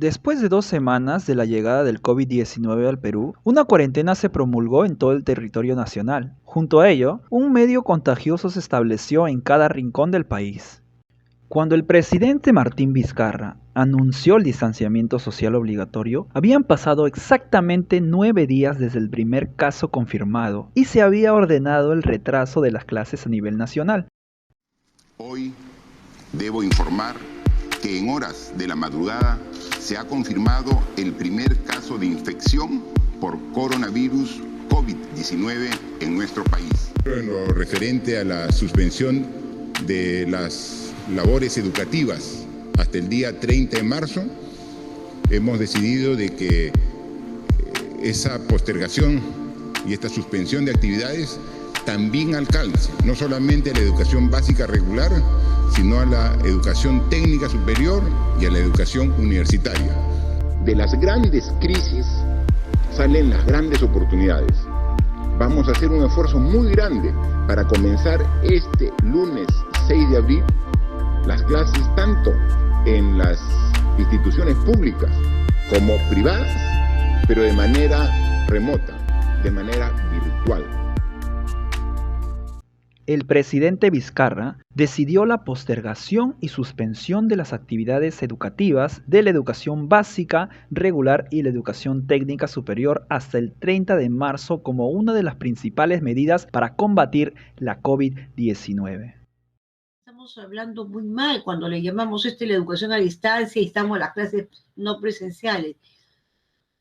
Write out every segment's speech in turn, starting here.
Después de 2 semanas de la llegada del COVID-19 al Perú, una cuarentena se promulgó en todo el territorio nacional. Junto a ello, un medio contagioso se estableció en cada rincón del país. Cuando el presidente Martín Vizcarra anunció el distanciamiento social obligatorio, habían pasado exactamente 9 días desde el primer caso confirmado y se había ordenado el retraso de las clases a nivel nacional. Hoy debo informar que en horas de la madrugada se ha confirmado el primer caso de infección por coronavirus COVID-19 en nuestro país. En lo referente a la suspensión de las labores educativas hasta el día 30 de marzo, hemos decidido de que esa postergación y esta suspensión de actividades también alcance no solamente a la educación básica regular, sino a la educación técnica superior y a la educación universitaria. De las grandes crisis salen las grandes oportunidades. Vamos a hacer un esfuerzo muy grande para comenzar este lunes 6 de abril las clases tanto en las instituciones públicas como privadas, pero de manera remota, de manera virtual. El presidente Vizcarra decidió la postergación y suspensión de las actividades educativas de la educación básica, regular y la educación técnica superior hasta el 30 de marzo como una de las principales medidas para combatir la COVID-19. Estamos hablando muy mal cuando le llamamos la educación a distancia y estamos en las clases no presenciales.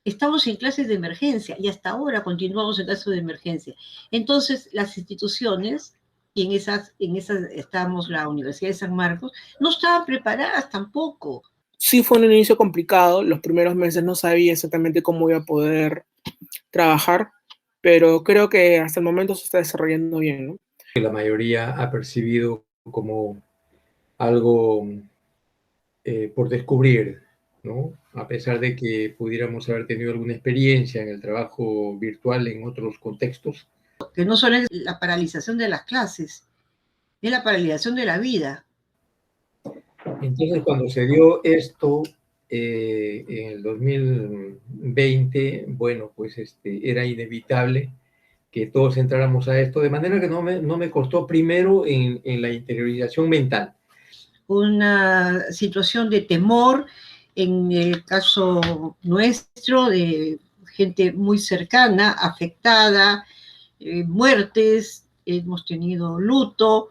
Estamos en clases de emergencia y hasta ahora continuamos en casos de emergencia. Entonces, las instituciones, y en esas estamos la Universidad de San Marcos, no estaban preparadas tampoco. Sí fue un inicio complicado, los primeros meses no sabía exactamente cómo iba a poder trabajar, pero creo que hasta el momento se está desarrollando bien, ¿no? La mayoría ha percibido como algo por descubrir, ¿no? A pesar de que pudiéramos haber tenido alguna experiencia en el trabajo virtual en otros contextos. Que no solo es la paralización de las clases, es la paralización de la vida. Entonces, cuando se dio esto en el 2020, bueno, pues era inevitable que todos entráramos a esto, de manera que no me costó primero en la interiorización mental. Una situación de temor, en el caso nuestro, de gente muy cercana, afectada, muertes, hemos tenido luto.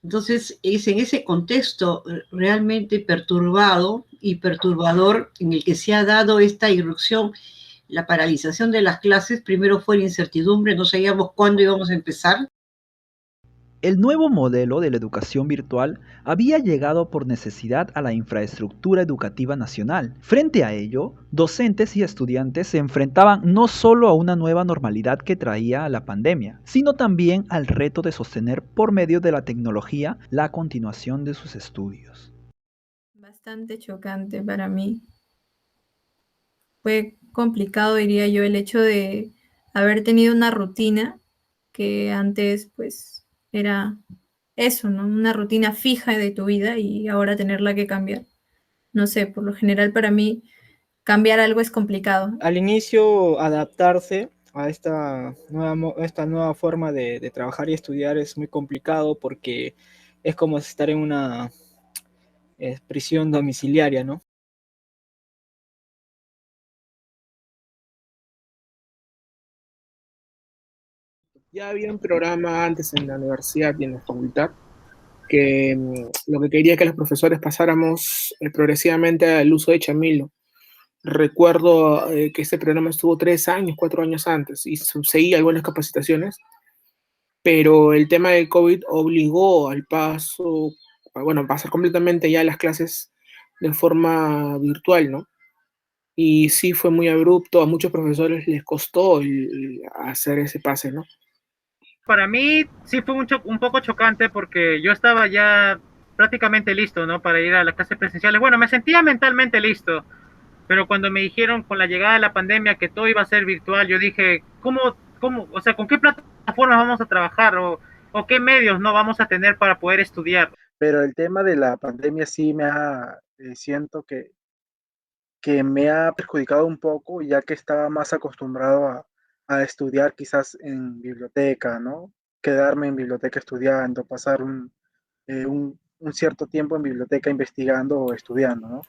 Entonces, es en ese contexto realmente perturbado y perturbador en el que se ha dado esta irrupción, la paralización de las clases. Primero fue la incertidumbre, no sabíamos cuándo íbamos a empezar. El nuevo modelo de la educación virtual había llegado por necesidad a la infraestructura educativa nacional. Frente a ello, docentes y estudiantes se enfrentaban no solo a una nueva normalidad que traía la pandemia, sino también al reto de sostener por medio de la tecnología la continuación de sus estudios. Bastante chocante para mí. Fue complicado, diría yo, el hecho de haber tenido una rutina que antes pues era eso, ¿no? Una rutina fija de tu vida y ahora tenerla que cambiar. No sé, por lo general para mí cambiar algo es complicado. Al inicio, adaptarse a esta nueva forma de trabajar y estudiar es muy complicado porque es como estar en una prisión domiciliaria, ¿no? Ya había un programa antes en la universidad y en la facultad que lo que quería que los profesores pasáramos progresivamente al uso de Chamilo. Recuerdo que este programa estuvo 3 años, 4 años antes y seguía algunas capacitaciones, pero el tema del COVID obligó al paso, bueno, pasar completamente ya las clases de forma virtual, ¿no? Y sí fue muy abrupto, a muchos profesores les costó hacer ese pase, ¿no? Para mí sí fue un poco chocante porque yo estaba ya prácticamente listo, ¿no? Para ir a las clases presenciales. Bueno, me sentía mentalmente listo, pero cuando me dijeron con la llegada de la pandemia que todo iba a ser virtual, yo dije, o sea, ¿con qué plataformas vamos a trabajar o qué medios no vamos a tener para poder estudiar? Pero el tema de la pandemia sí siento que que me ha perjudicado un poco, ya que estaba más acostumbrado a estudiar quizás en biblioteca, ¿no? Quedarme en biblioteca estudiando, pasar un cierto tiempo en biblioteca investigando o estudiando, ¿no?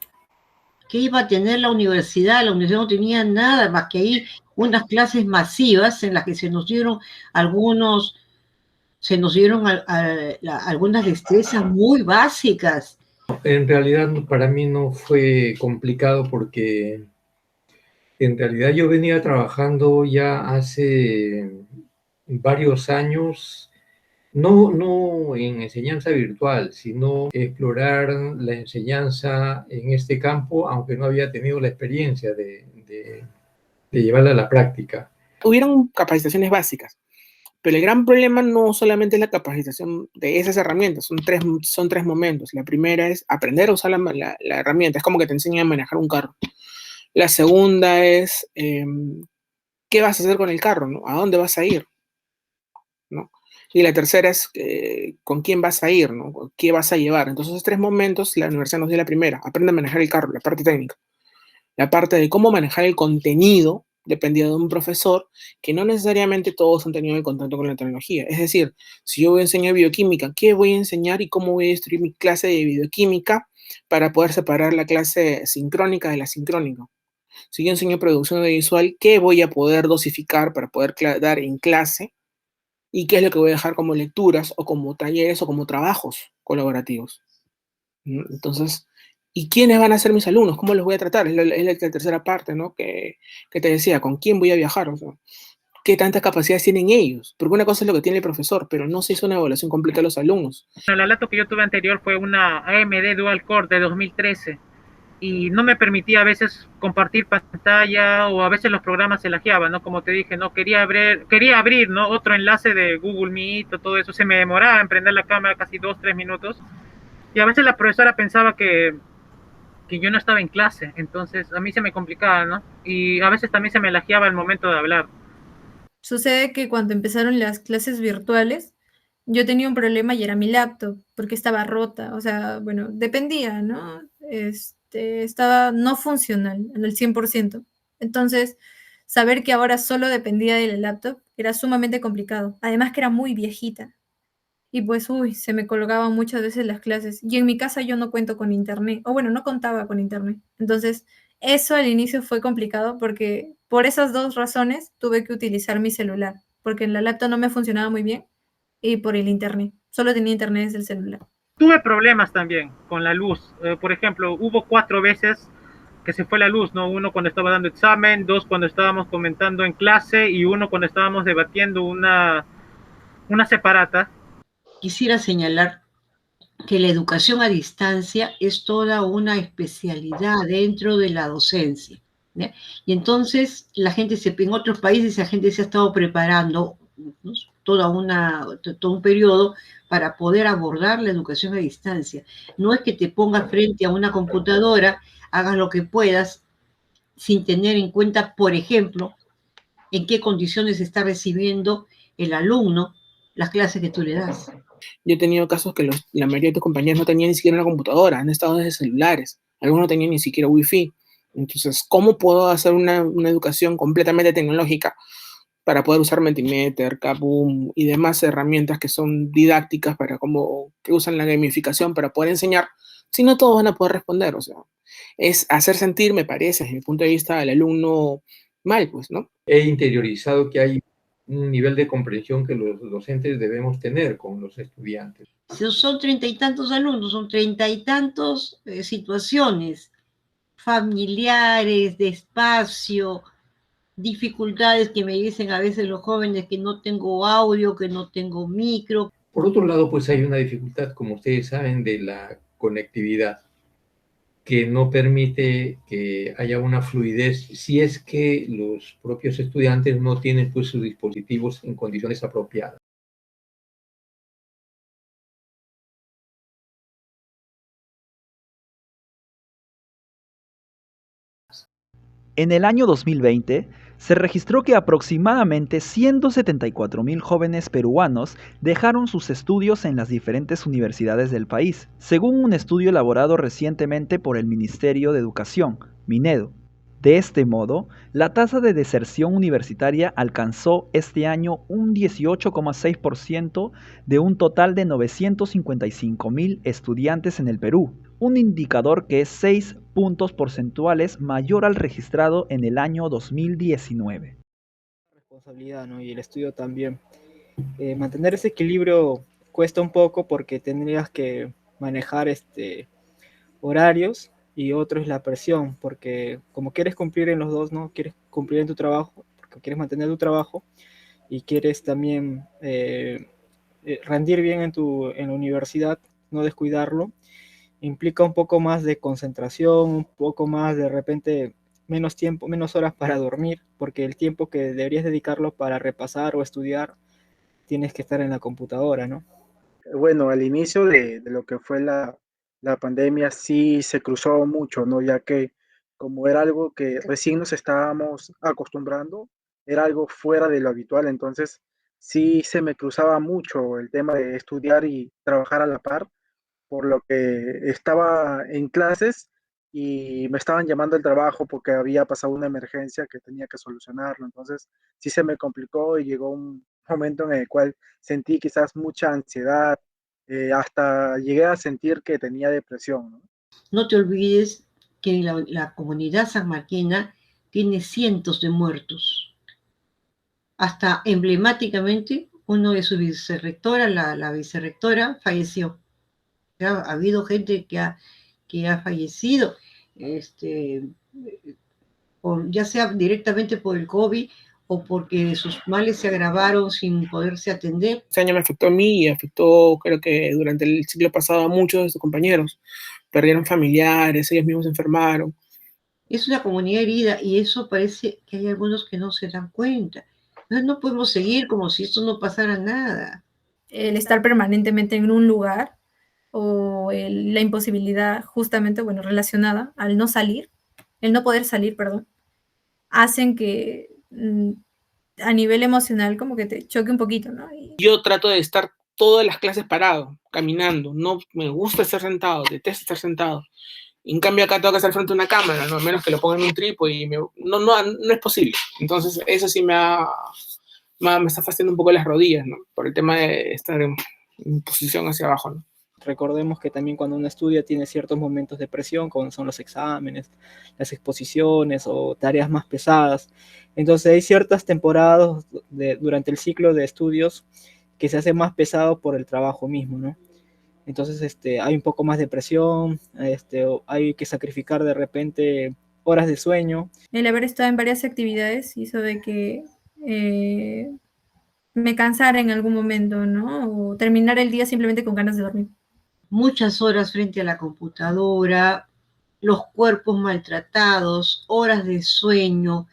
¿Qué iba a tener la universidad? La universidad no tenía nada más que ahí unas clases masivas en las que algunos, se nos dieron algunas destrezas muy básicas. En realidad para mí no fue complicado porque en realidad yo venía trabajando ya hace varios años, no en enseñanza virtual, sino explorar la enseñanza en este campo, aunque no había tenido la experiencia de llevarla a la práctica. Hubieron capacitaciones básicas, pero el gran problema no solamente es la capacitación de esas herramientas, son tres momentos. La primera es aprender a usar la herramienta, es como que te enseñan a manejar un carro. La segunda es qué vas a hacer con el carro, ¿no? ¿A dónde vas a ir? ¿No? Y la tercera es con quién vas a ir, ¿no? ¿Qué vas a llevar? Entonces, esos tres momentos, la universidad nos dio la primera, aprende a manejar el carro, la parte técnica. La parte de cómo manejar el contenido dependía de un profesor, que no necesariamente todos han tenido el contacto con la tecnología. Es decir, si yo voy a enseñar bioquímica, ¿qué voy a enseñar y cómo voy a destruir mi clase de bioquímica para poder separar la clase sincrónica de la sincrónica? Si yo enseño producción audiovisual, ¿qué voy a poder dosificar para poder dar en clase? ¿Y qué es lo que voy a dejar como lecturas o como talleres o como trabajos colaborativos? Entonces, ¿y quiénes van a ser mis alumnos? ¿Cómo los voy a tratar? Es la tercera parte, ¿no? Que te decía, ¿con quién voy a viajar? O sea, ¿qué tantas capacidades tienen ellos? Porque una cosa es lo que tiene el profesor, pero no se hizo una evaluación completa de los alumnos. La laptop que yo tuve anterior fue una AMD Dual Core de 2013 y no me permitía a veces compartir pantalla o a veces los programas se lagueaban, ¿no? Como te dije, no quería abrir, ¿no? Otro enlace de Google Meet o todo eso, se me demoraba en prender la cámara casi 2-3 minutos y a veces la profesora pensaba que yo no estaba en clase, entonces a mí se me complicaba, ¿no? Y a veces también se me lagueaba el momento de hablar. Sucede que cuando empezaron las clases virtuales, yo tenía un problema y era mi laptop, porque estaba rota, o sea, bueno, dependía, ¿no? Estaba no funcional en el 100%. Entonces, saber que ahora solo dependía de la laptop era sumamente complicado. Además que era muy viejita. Y pues, uy, se me colgaban muchas veces las clases. Y en mi casa yo no cuento con internet, o bueno, no contaba con internet. Entonces, eso al inicio fue complicado porque por esas dos razones tuve que utilizar mi celular, porque en la laptop no me funcionaba muy bien y por el internet. Solo tenía internet desde el celular. Tuve problemas también con la luz. Por ejemplo, hubo 4 veces que se fue la luz, ¿no? Uno cuando estaba dando examen, 2 cuando estábamos comentando en clase y 1 cuando estábamos debatiendo una separata. Quisiera señalar que la educación a distancia es toda una especialidad dentro de la docencia, ¿ya? Y entonces en otros países la gente se ha estado preparando, ¿no? todo un periodo para poder abordar la educación a distancia. No es que te pongas frente a una computadora, hagas lo que puedas, sin tener en cuenta, por ejemplo, en qué condiciones está recibiendo el alumno las clases que tú le das. Yo he tenido casos que la mayoría de tus compañeros no tenían ni siquiera una computadora, han estado desde celulares, algunos no tenían ni siquiera wifi. Entonces, ¿cómo puedo hacer una educación completamente tecnológica para poder usar Mentimeter, Kaboom y demás herramientas que son didácticas que usan la gamificación para poder enseñar, si no todos van a poder responder? O sea, es hacer sentir, me parece, desde mi punto de vista, al alumno mal, pues, ¿no? He interiorizado que hay un nivel de comprensión que los docentes debemos tener con los estudiantes. Son 30 y tantos alumnos, son 30 y tantos situaciones familiares, de espacio, dificultades que me dicen a veces los jóvenes que no tengo audio, que no tengo micro. Por otro lado, pues hay una dificultad, como ustedes saben, de la conectividad, que no permite que haya una fluidez si es que los propios estudiantes no tienen pues sus dispositivos en condiciones apropiadas. En el año 2020 se registró que aproximadamente 174.000 jóvenes peruanos dejaron sus estudios en las diferentes universidades del país, según un estudio elaborado recientemente por el Ministerio de Educación, Minedu. De este modo, la tasa de deserción universitaria alcanzó este año un 18,6% de un total de 955.000 estudiantes en el Perú, un indicador que es 6 puntos porcentuales mayor al registrado en el año 2019. Responsabilidad, ¿no? Y el estudio también. Mantener ese equilibrio cuesta un poco porque tendrías que manejar horarios y otro es la presión, porque como quieres cumplir en los dos, ¿no? Quieres cumplir en tu trabajo, porque quieres mantener tu trabajo y quieres también rendir bien en la universidad, no descuidarlo, implica un poco más de concentración, un poco más de repente menos tiempo, menos horas para dormir, porque el tiempo que deberías dedicarlo para repasar o estudiar, tienes que estar en la computadora, ¿no? Bueno, al inicio de lo que fue la pandemia sí se cruzó mucho, ¿no? Ya que como era algo que recién nos estábamos acostumbrando, era algo fuera de lo habitual, entonces sí se me cruzaba mucho el tema de estudiar y trabajar a la par, por lo que estaba en clases y me estaban llamando al trabajo porque había pasado una emergencia que tenía que solucionarlo. Entonces sí se me complicó y llegó un momento en el cual sentí quizás mucha ansiedad, hasta llegué a sentir que tenía depresión, ¿no? No te olvides que la comunidad sanmarquina tiene cientos de muertos. Hasta emblemáticamente, uno de sus vicerrectoras, la vicerrectora, falleció. Ha habido gente que ha fallecido, ya sea directamente por el COVID o porque sus males se agravaron sin poderse atender. Este año me afectó a mí y afectó, creo que durante el ciclo pasado, a muchos de sus compañeros. Perdieron familiares, ellos mismos se enfermaron. Es una comunidad herida y eso parece que hay algunos que no se dan cuenta. No podemos seguir como si esto no pasara nada. El estar permanentemente en un lugar o la imposibilidad justamente, bueno, relacionada al no salir, el no poder salir, perdón, hacen que a nivel emocional como que te choque un poquito, ¿no? Yo trato de estar todas las clases parado, caminando, no me gusta estar sentado, detesto estar sentado. En cambio acá tengo que estar frente a una cámara, ¿no? A menos que lo pongan en un trípode y no es posible. Entonces eso sí me está fastidiando un poco las rodillas, ¿no? Por el tema de estar en posición hacia abajo, ¿no? Recordemos que también cuando uno estudia tiene ciertos momentos de presión, como son los exámenes, las exposiciones o tareas más pesadas. Entonces hay ciertas temporadas durante el ciclo de estudios que se hace más pesado por el trabajo mismo, ¿no? Entonces hay un poco más de presión, hay que sacrificar de repente horas de sueño. El haber estado en varias actividades hizo de que me cansara en algún momento, ¿no? O terminar el día simplemente con ganas de dormir. Muchas horas frente a la computadora, los cuerpos maltratados, horas de sueño.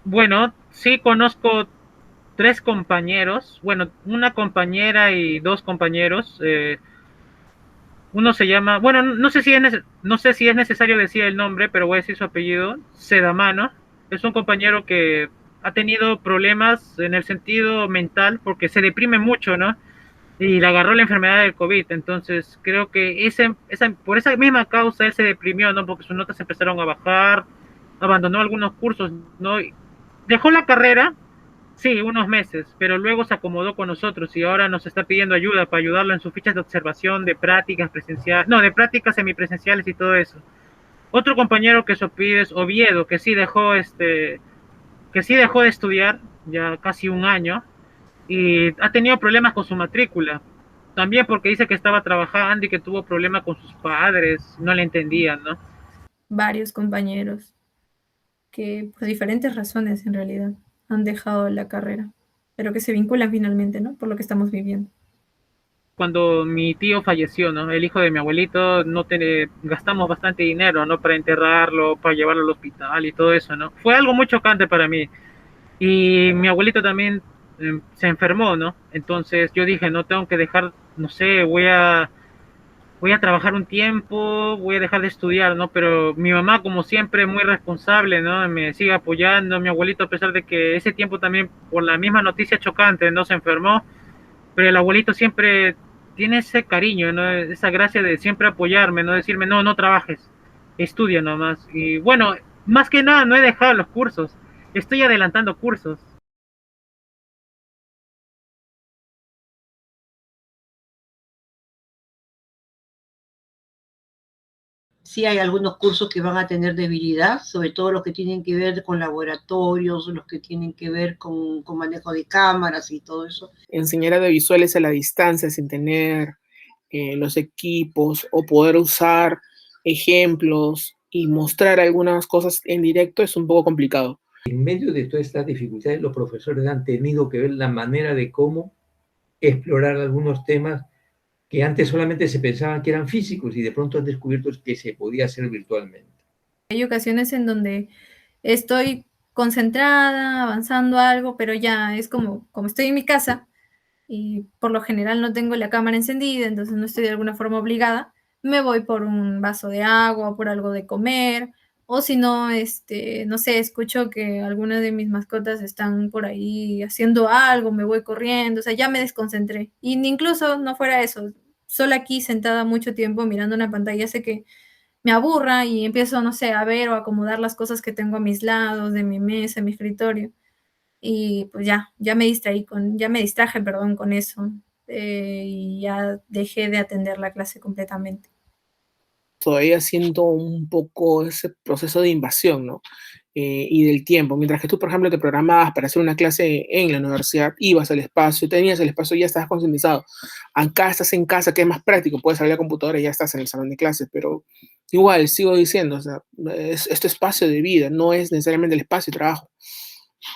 Bueno, sí conozco 3 compañeros, bueno, una compañera y 2 compañeros. Uno se llama, bueno, no sé si es necesario decir el nombre, pero voy a decir su apellido, Sedamano. Es un compañero que ha tenido problemas en el sentido mental porque se deprime mucho, ¿no? Y le agarró la enfermedad del COVID. Entonces creo que por esa misma causa él se deprimió, ¿no? Porque sus notas empezaron a bajar, abandonó algunos cursos, ¿no? Dejó la carrera, sí, unos meses, pero luego se acomodó con nosotros y ahora nos está pidiendo ayuda para ayudarlo en sus fichas de observación de prácticas presenciales, no, de prácticas semipresenciales y todo eso. Otro compañero que se pide es Oviedo, que sí dejó de estudiar ya casi un año y ha tenido problemas con su matrícula. También porque dice que estaba trabajando y que tuvo problemas con sus padres, no le entendían, ¿no? Varios compañeros que por diferentes razones en realidad han dejado la carrera, pero que se vinculan finalmente, ¿no? Por lo que estamos viviendo. Cuando mi tío falleció, ¿no? El hijo de mi abuelito, gastamos bastante dinero, ¿no? Para enterrarlo, para llevarlo al hospital y todo eso, ¿no? Fue algo muy chocante para mí. Y mi abuelito también se enfermó, ¿no? Entonces yo dije, no tengo que dejar, no sé, voy a trabajar un tiempo, voy a dejar de estudiar, ¿no? Pero mi mamá, como siempre, muy responsable, ¿no? Me sigue apoyando, mi abuelito, a pesar de que ese tiempo también, por la misma noticia chocante, no se enfermó, pero el abuelito siempre tiene ese cariño, ¿no? Esa gracia de siempre apoyarme, no decirme, no, no trabajes, estudia nomás. Y bueno, más que nada, no he dejado los cursos, estoy adelantando cursos. Sí hay algunos cursos que van a tener debilidad, sobre todo los que tienen que ver con laboratorios, los que tienen que ver con manejo de cámaras y todo eso. Enseñar audiovisuales a la distancia sin tener los equipos o poder usar ejemplos y mostrar algunas cosas en directo es un poco complicado. En medio de todas estas dificultades, los profesores han tenido que ver la manera de cómo explorar algunos temas que antes solamente se pensaban que eran físicos y de pronto han descubierto que se podía hacer virtualmente. Hay ocasiones en donde estoy concentrada, avanzando algo, pero ya es como estoy en mi casa y por lo general no tengo la cámara encendida, entonces no estoy de alguna forma obligada, me voy por un vaso de agua, por algo de comer, o si no, no sé, escucho que algunas de mis mascotas están por ahí haciendo algo, me voy corriendo, o sea, ya me desconcentré. Y incluso no fuera eso, solo aquí sentada mucho tiempo mirando una pantalla, sé que me aburra y empiezo, no sé, a ver o acomodar las cosas que tengo a mis lados, de mi mesa, mi escritorio. Y pues ya me distraje, perdón, con eso. Y ya dejé de atender la clase completamente. Todavía siento un poco ese proceso de invasión, ¿no? Y del tiempo. Mientras que tú, por ejemplo, te programabas para hacer una clase en la universidad, ibas al espacio, tenías el espacio y ya estabas concientizado. Acá estás en casa, que es más práctico, puedes abrir la computadora y ya estás en el salón de clases, pero igual, sigo diciendo, o sea, es tu espacio de vida, no es necesariamente el espacio de trabajo.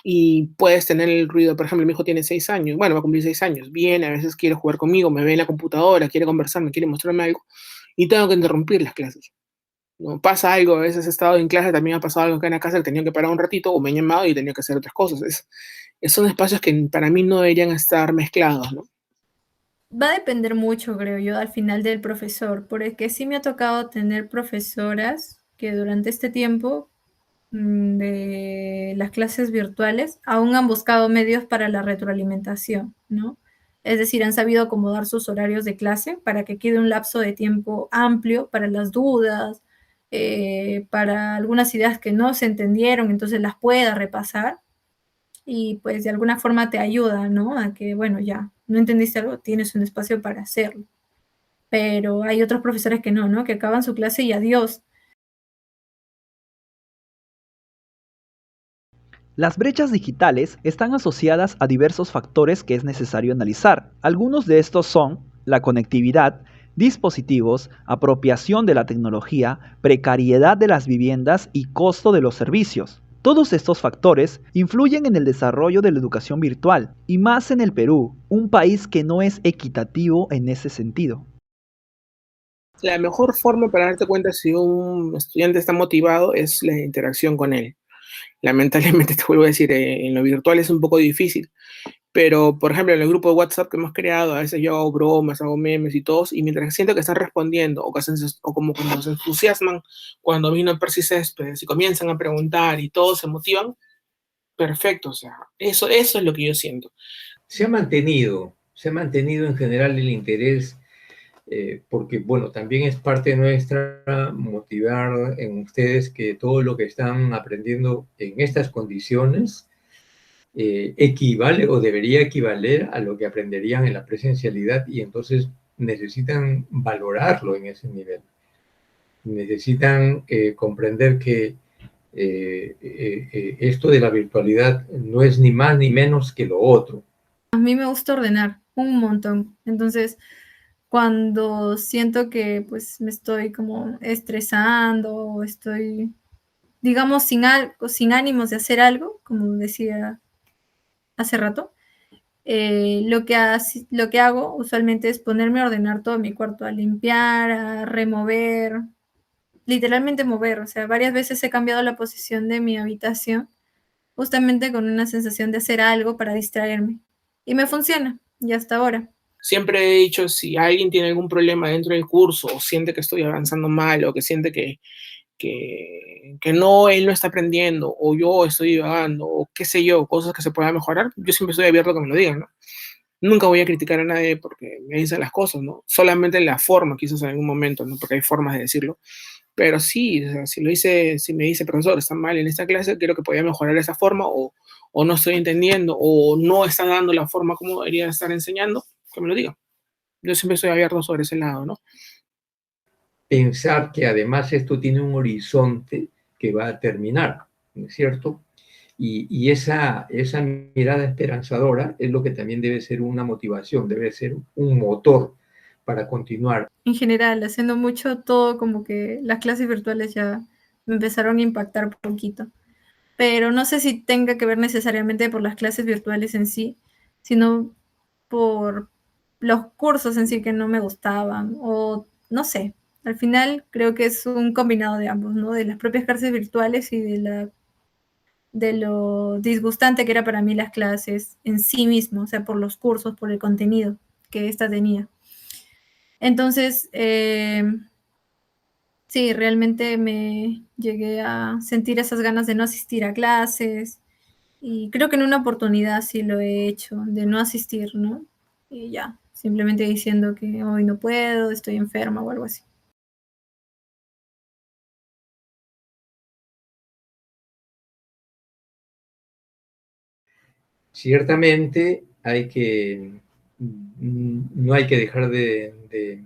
Y puedes tener el ruido, por ejemplo, mi hijo tiene 6 años, bueno, va a cumplir 6 años, viene, a veces quiere jugar conmigo, me ve en la computadora, quiere conversar, me quiere mostrarme algo, y tengo que interrumpir las clases. ¿No? Pasa algo, a veces he estado en clase, también ha pasado algo acá en la casa que tenía que parar un ratito o me han llamado y tenía que hacer otras cosas. Son espacios que para mí no deberían estar mezclados, ¿no? Va a depender mucho, creo yo, al final del profesor, porque sí me ha tocado tener profesoras que durante este tiempo de las clases virtuales aún han buscado medios para la retroalimentación, ¿no? Es decir, han sabido acomodar sus horarios de clase para que quede un lapso de tiempo amplio para las dudas, para algunas ideas que no se entendieron, entonces las pueda repasar y pues de alguna forma te ayuda, ¿no? A que, bueno, ya, no entendiste algo, tienes un espacio para hacerlo. Pero hay otros profesores que no, ¿no? Que acaban su clase y adiós. Las brechas digitales están asociadas a diversos factores que es necesario analizar. Algunos de estos son la conectividad, dispositivos, apropiación de la tecnología, precariedad de las viviendas y costo de los servicios. Todos estos factores influyen en el desarrollo de la educación virtual, y más en el Perú, un país que no es equitativo en ese sentido. La mejor forma para darte cuenta si un estudiante está motivado es la interacción con él. Lamentablemente te vuelvo a decir, en lo virtual es un poco difícil, pero por ejemplo en el grupo de WhatsApp que hemos creado, a veces yo hago bromas, hago memes y todos, y mientras siento que están respondiendo o como cuando se entusiasman, cuando vino Percy Céspedes y comienzan a preguntar y todos se motivan, perfecto, o sea, eso es lo que yo siento. Se ha mantenido en general el interés porque, bueno, también es parte nuestra motivar en ustedes que todo lo que están aprendiendo en estas condiciones equivale o debería equivaler a lo que aprenderían en la presencialidad y entonces necesitan valorarlo en ese nivel. Necesitan comprender que esto de la virtualidad no es ni más ni menos que lo otro. A mí me gusta ordenar un montón. Entonces, cuando siento que pues me estoy como estresando o estoy, digamos, sin ánimos de hacer algo, como decía hace rato, lo que hago usualmente es ponerme a ordenar todo mi cuarto, a limpiar, a remover, literalmente mover. O sea, varias veces he cambiado la posición de mi habitación justamente con una sensación de hacer algo para distraerme. Y me funciona, y hasta ahora. Siempre he dicho, si alguien tiene algún problema dentro del curso o siente que estoy avanzando mal o que siente que no, él no está aprendiendo o yo estoy divagando o qué sé yo, cosas que se puedan mejorar, yo siempre estoy abierto a que me lo digan, ¿no? Nunca voy a criticar a nadie porque me dicen las cosas, ¿no? Solamente la forma, quizás en algún momento, ¿no? Porque hay formas de decirlo. Pero sí, o sea, si me dice, profesor, está mal en esta clase, creo que podría mejorar esa forma o no estoy entendiendo o no está dando la forma como debería estar enseñando, que me lo diga. Yo siempre estoy abierto sobre ese lado, ¿no? Pensar que además esto tiene un horizonte que va a terminar, ¿no es cierto? Y esa mirada esperanzadora es lo que también debe ser una motivación, debe ser un motor para continuar. En general, haciendo mucho todo, como que las clases virtuales ya me empezaron a impactar un poquito. Pero no sé si tenga que ver necesariamente por las clases virtuales en sí, sino por los cursos en sí que no me gustaban, o no sé. Al final creo que es un combinado de ambos, ¿no? De las propias clases virtuales y de lo disgustante que era para mí las clases en sí mismo, o sea, por los cursos, por el contenido que ésta tenía. Entonces, sí, realmente me llegué a sentir esas ganas de no asistir a clases y creo que en una oportunidad sí lo he hecho, de no asistir, ¿no? Y ya, simplemente diciendo que hoy no puedo, estoy enferma o algo así. Ciertamente no hay que dejar de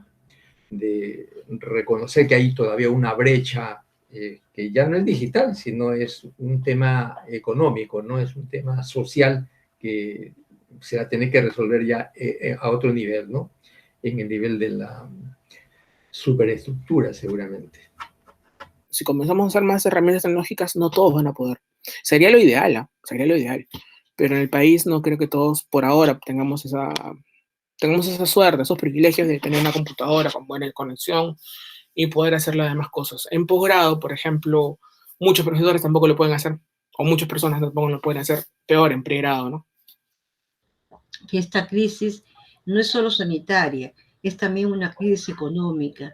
reconocer que hay todavía una brecha que ya no es digital, sino es un tema económico, no es un tema social que se va a tener que resolver ya a otro nivel, ¿no? En el nivel de la superestructura, seguramente. Si comenzamos a usar más herramientas tecnológicas, no todos van a poder. Sería lo ideal, ¿eh? Sería lo ideal. Pero en el país no creo que todos por ahora tengamos esa suerte, esos privilegios de tener una computadora con buena conexión y poder hacer las demás cosas. En posgrado, por ejemplo, muchos profesores tampoco lo pueden hacer, o muchas personas tampoco lo pueden hacer, peor en pregrado, ¿no? Que esta crisis no es solo sanitaria, es también una crisis económica.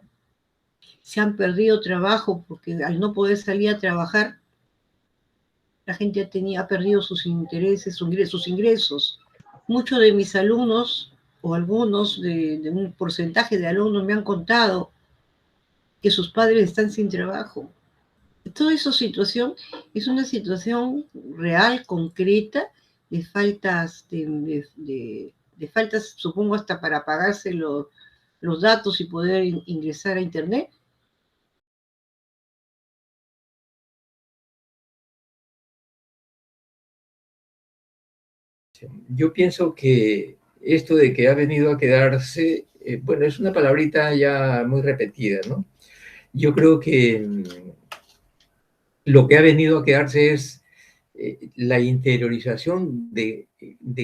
Se han perdido trabajo porque al no poder salir a trabajar, la gente ha perdido sus intereses, sus ingresos. Muchos de mis alumnos, o algunos de un porcentaje de alumnos, me han contado que sus padres están sin trabajo. Toda esa situación es una situación real, concreta, de faltas, de faltas, supongo, hasta para pagarse los datos y poder ingresar a Internet. Yo pienso que esto de que ha venido a quedarse, bueno, es una palabrita ya muy repetida, ¿no? Yo creo que lo que ha venido a quedarse es la interiorización de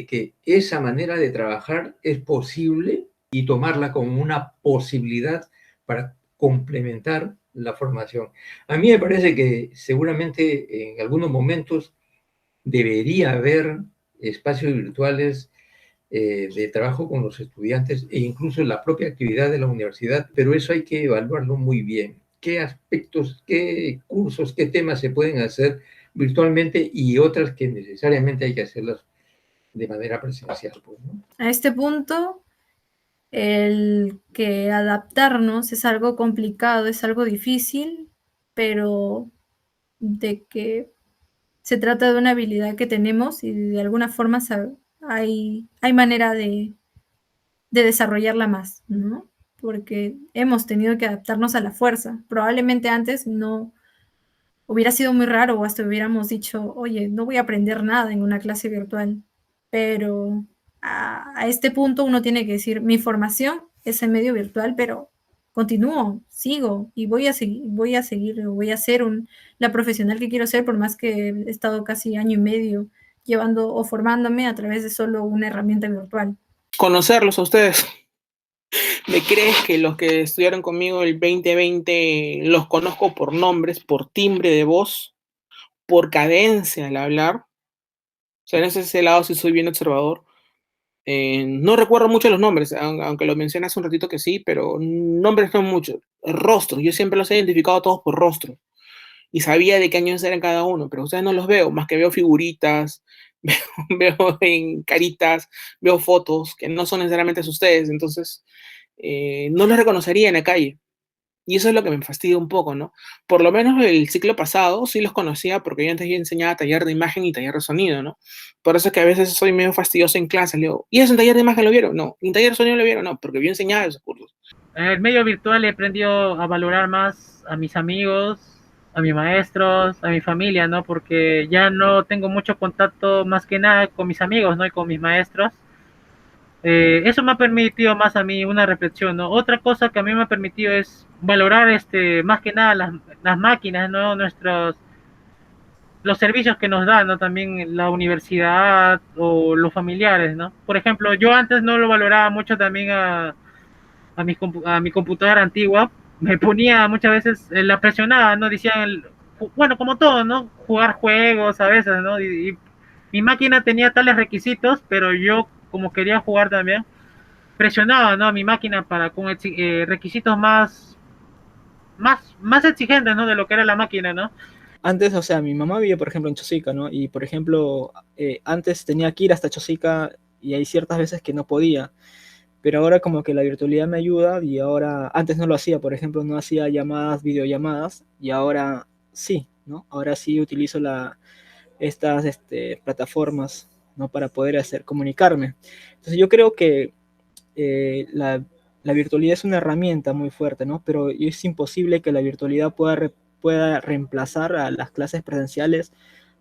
que esa manera de trabajar es posible y tomarla como una posibilidad para complementar la formación. A mí me parece que seguramente en algunos momentos debería haber espacios virtuales de trabajo con los estudiantes e incluso la propia actividad de la universidad, pero eso hay que evaluarlo muy bien. ¿Qué aspectos, qué cursos, qué temas se pueden hacer virtualmente y otras que necesariamente hay que hacerlas de manera presencial? Pues, ¿no? A este punto, el que adaptarnos es algo complicado, es algo difícil, pero de que se trata de una habilidad que tenemos y de alguna forma hay manera de desarrollarla más, ¿no? Porque hemos tenido que adaptarnos a la fuerza. Probablemente antes no hubiera sido muy raro o hasta hubiéramos dicho, oye, no voy a aprender nada en una clase virtual. Pero a este punto uno tiene que decir, mi formación es en medio virtual, pero continúo, sigo y voy a seguir, voy a ser la profesional que quiero ser, por más que he estado casi año y medio llevando o formándome a través de solo una herramienta virtual. Conocerlos a ustedes. ¿Me crees que los que estudiaron conmigo el 2020 los conozco por nombres, por timbre de voz, por cadencia al hablar? O sea, en ese lado sí soy bien observador. No recuerdo mucho los nombres, aunque lo mencioné hace un ratito que sí, pero nombres no muchos. Rostros, yo siempre los he identificado a todos por rostro y sabía de qué años eran cada uno, pero ustedes no los veo, más que veo figuritas, veo en caritas, veo fotos que no son necesariamente ustedes, entonces no los reconocería en la calle. Y eso es lo que me fastidia un poco, ¿no? Por lo menos el ciclo pasado sí los conocía porque yo antes ya enseñaba taller de imagen y taller de sonido, ¿no? Por eso es que a veces soy medio fastidioso en clase. Le digo, ¿y eso en taller de imagen lo vieron? No. ¿En taller de sonido lo vieron? No, porque yo enseñaba esos cursos. En el medio virtual he aprendido a valorar más a mis amigos, a mis maestros, a mi familia, ¿no? Porque ya no tengo mucho contacto más que nada con mis amigos, ¿no? Y con mis maestros. Eso me ha permitido más a mí una reflexión, ¿no? Otra cosa que a mí me ha permitido es valorar más que nada las máquinas, ¿no? Los servicios que nos dan, ¿no? También la universidad o los familiares, ¿no? Por ejemplo, yo antes no lo valoraba mucho también a mi computadora antigua, me ponía muchas veces, la presionaba, ¿no? Decían, bueno, como todo, ¿no? Jugar juegos a veces, ¿no? Y mi máquina tenía tales requisitos, pero yo, como quería jugar también, presionaba, ¿no? Mi máquina con requisitos más exigentes, ¿no? De lo que era la máquina, ¿no? Antes, o sea, mi mamá vivía, por ejemplo, en Chosica, ¿no? Y, por ejemplo, antes tenía que ir hasta Chosica y hay ciertas veces que no podía. Pero ahora como que la virtualidad me ayuda y ahora, antes no lo hacía, por ejemplo, no hacía llamadas, videollamadas, y ahora sí, ¿no? Ahora sí utilizo estas plataformas, ¿no? Para poder comunicarme. Entonces yo creo que la virtualidad es una herramienta muy fuerte, ¿no? Pero es imposible que la virtualidad pueda reemplazar a las clases presenciales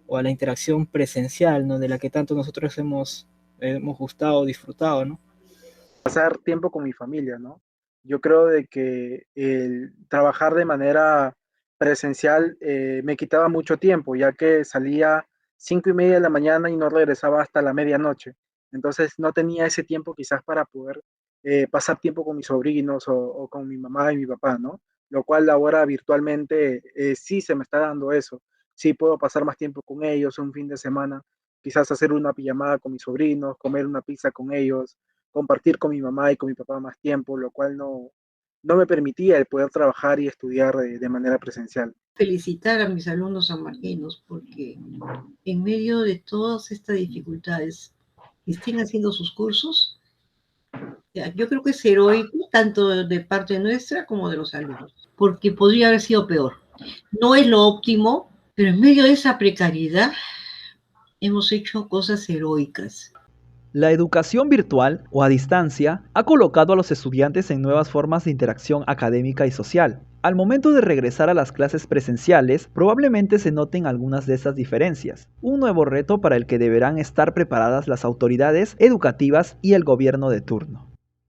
o a la interacción presencial, ¿no? De la que tanto nosotros hemos gustado, disfrutado, ¿no? Pasar tiempo con mi familia, ¿no? Yo creo de que el trabajar de manera presencial me quitaba mucho tiempo, ya que salía 5:30 de la mañana y no regresaba hasta la medianoche. Entonces no tenía ese tiempo quizás para poder pasar tiempo con mis sobrinos o con mi mamá y mi papá, ¿no? Lo cual ahora virtualmente sí se me está dando eso. Sí puedo pasar más tiempo con ellos un fin de semana, quizás hacer una pijamada con mis sobrinos, comer una pizza con ellos, compartir con mi mamá y con mi papá más tiempo, lo cual no me permitía el poder trabajar y estudiar de manera presencial. Felicitar a mis alumnos sanmarquinos porque en medio de todas estas dificultades estén haciendo sus cursos, yo creo que es heroico tanto de parte nuestra como de los alumnos, porque podría haber sido peor. No es lo óptimo, pero en medio de esa precariedad hemos hecho cosas heroicas. La educación virtual o a distancia ha colocado a los estudiantes en nuevas formas de interacción académica y social. Al momento de regresar a las clases presenciales, probablemente se noten algunas de estas diferencias, un nuevo reto para el que deberán estar preparadas las autoridades educativas y el gobierno de turno.